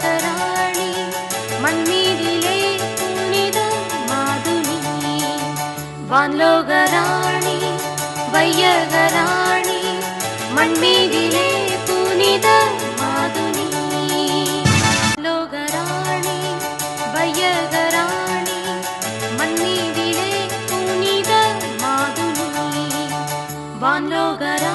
வையகராணி மண்மீதிலே புனித மாதுனி வான்லோகராணி வையகராணி மண்மீதிலே புனித மாதுனி லோகராணி வையகராணி மண்மீதிலே புனித மாதுனி வான்லோகராணி